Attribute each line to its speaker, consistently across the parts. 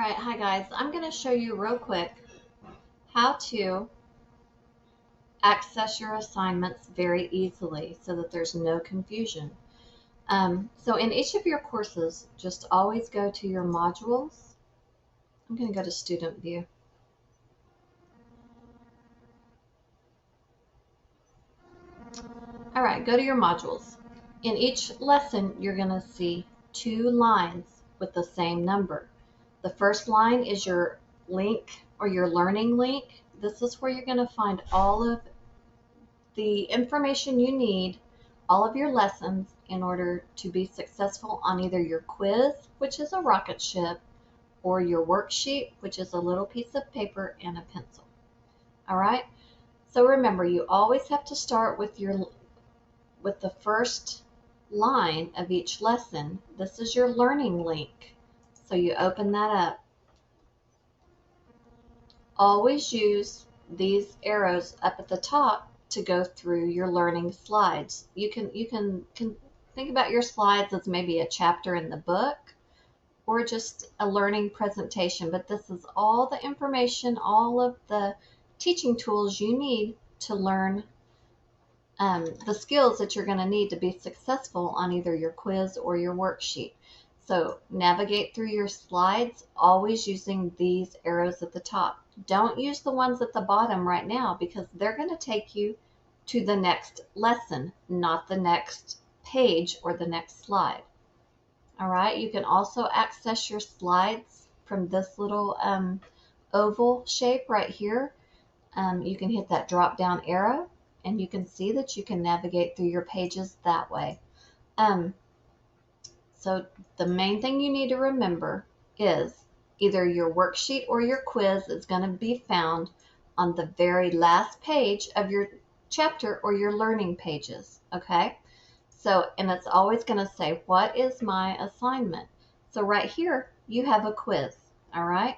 Speaker 1: Alright, hi guys. I'm going to show you real quick how to access your assignments very easily so that there's no confusion. So in each of your courses, just always go to your modules. I'm going to go to student view. Alright, go to your modules. In each lesson, you're going to see two lines with the same number. The first line is your link or your learning link. This is where you're going to find all of the information you need, all of your lessons, in order to be successful on either your quiz, which is a rocket ship, or your worksheet, which is a little piece of paper and a pencil. All right? So remember, you always have to start with the first line of each lesson. This is your learning link. So you open that up. Always use these arrows up at the top to go through your learning slides. You can think about your slides as maybe a chapter in the book or just a learning presentation, but this is all the information, all of the teaching tools you need to learn the skills that you're going to need to be successful on either your quiz or your worksheet. So navigate through your slides always using these arrows at the top. Don't use the ones at the bottom right now because they're going to take you to the next lesson, not the next page or the next slide. All right, you can also access your slides from this little oval shape right here. You can hit that drop down arrow and you can see that you can navigate through your pages that way. So the main thing you need to remember is either your worksheet or your quiz is going to be found on the very last page of your chapter or your learning pages, okay? So, and it's always going to say, what is my assignment? So right here, you have a quiz, all right?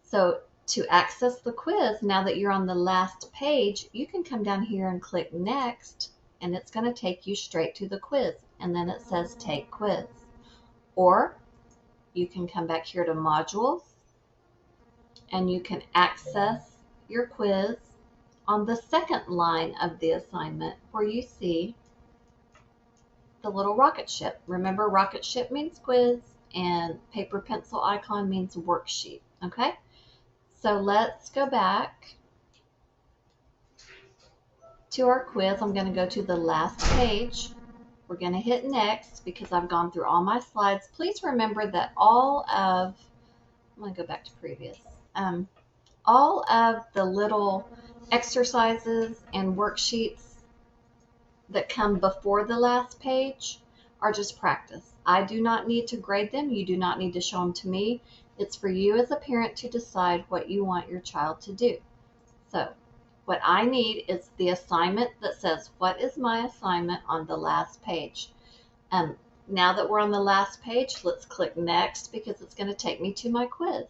Speaker 1: So to access the quiz, now that you're on the last page, you can come down here and click next, and it's going to take you straight to the quiz. And then it says take quiz. Or you can come back here to modules and you can access your quiz on the second line of the assignment where you see the little rocket ship. Remember, rocket ship means quiz and paper pencil icon means worksheet. Okay, so let's go back to our quiz. I'm going to go to the last page. We're going to hit next because I've gone through all my slides. Please remember that I'm going to go back to previous. All of the little exercises and worksheets that come before the last page are just practice. I do not need to grade them. You do not need to show them to me. It's for you as a parent to decide what you want your child to do. So what I need is the assignment that says, what is my assignment on the last page? Now that we're on the last page, let's click next because it's going to take me to my quiz.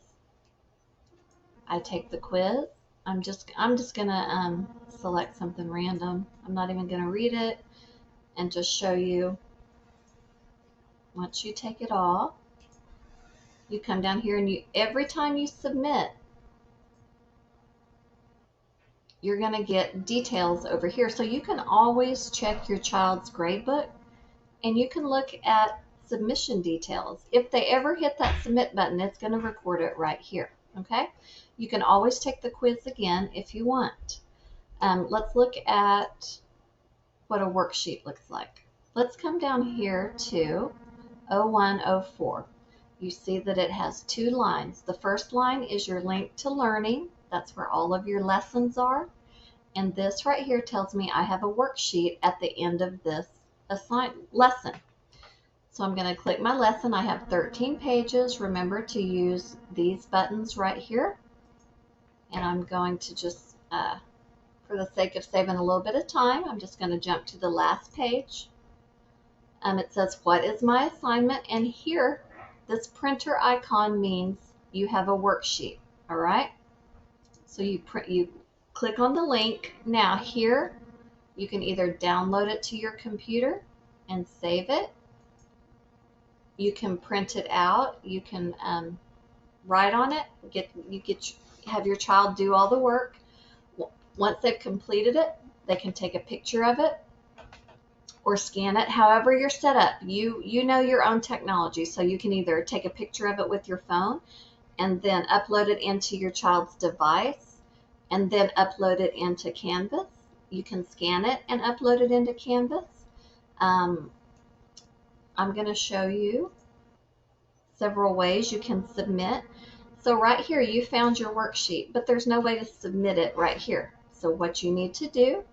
Speaker 1: I take the quiz. I'm just going to select something random. I'm not even going to read it and just show you. Once you take it all, you come down here and every time you submit, you're going to get details over here. So you can always check your child's grade book and you can look at submission details. If they ever hit that submit button, it's going to record it right here. Okay? You can always take the quiz again if you want. Let's look at what a worksheet looks like. Let's come down here to 0104. You see that it has two lines. The first line is your link to learning. That's where all of your lessons are. And this right here tells me I have a worksheet at the end of this lesson. So I'm going to click my lesson. I have 13 pages. Remember to use these buttons right here. And I'm going to just, for the sake of saving a little bit of time, I'm just going to jump to the last page. It says, what is my assignment? And here, this printer icon means you have a worksheet, all right? So you click on the link. Now here, you can either download it to your computer and save it. You can print it out. You can write on it, have your child do all the work. Once they've completed it, they can take a picture of it or scan it. However you're set up, you know your own technology, so you can either take a picture of it with your phone and then upload it into your child's device and then upload it into Canvas. You can scan it and upload it into Canvas. Um, I'm going to show you several ways you can submit. So right here you found your worksheet, but there's no way to submit it right here. So what you need to do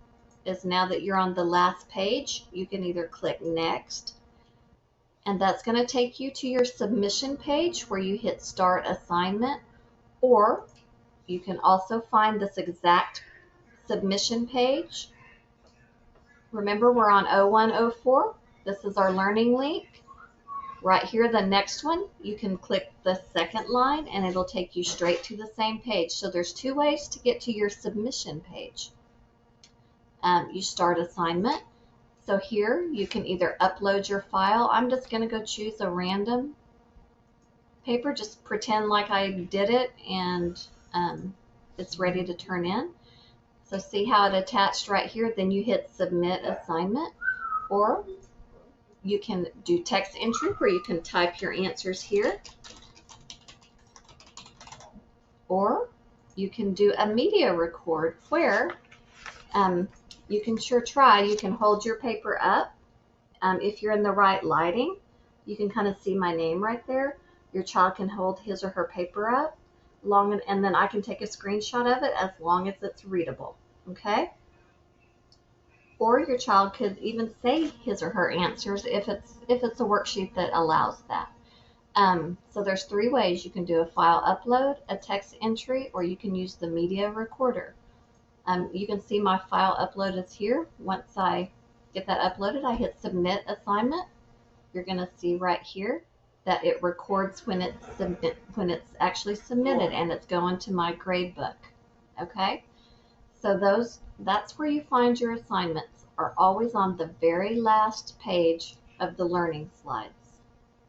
Speaker 1: is, now that you're on the last page, you can either click Next, and that's going to take you to your submission page where you hit Start Assignment, or you can also find this exact submission page. Remember, we're on 0104. This is our learning link. Right here, the next one, you can click the second line and it'll take you straight to the same page. So there's two ways to get to your submission page. You start assignment. So here you can either upload your file. I'm just going to go choose a random paper, just pretend like I did it, and it's ready to turn in. So see how it attached right here? Then you hit submit assignment, or you can do text entry where you can type your answers here, or you can do a media record where you can sure try. You can hold your paper up. If you're in the right lighting, you can kind of see my name right there. Your child can hold his or her paper up and then I can take a screenshot of it as long as it's readable. Okay? Or your child could even say his or her answers if it's a worksheet that allows that. So there's three ways you can do a file upload, a text entry, or you can use the media recorder. You can see my file upload is here. Once I get that uploaded, I hit submit assignment. You're going to see right here that it records when it's actually submitted, and it's going to my grade book. Okay? So that's where you find your assignments, are always on the very last page of the learning slides.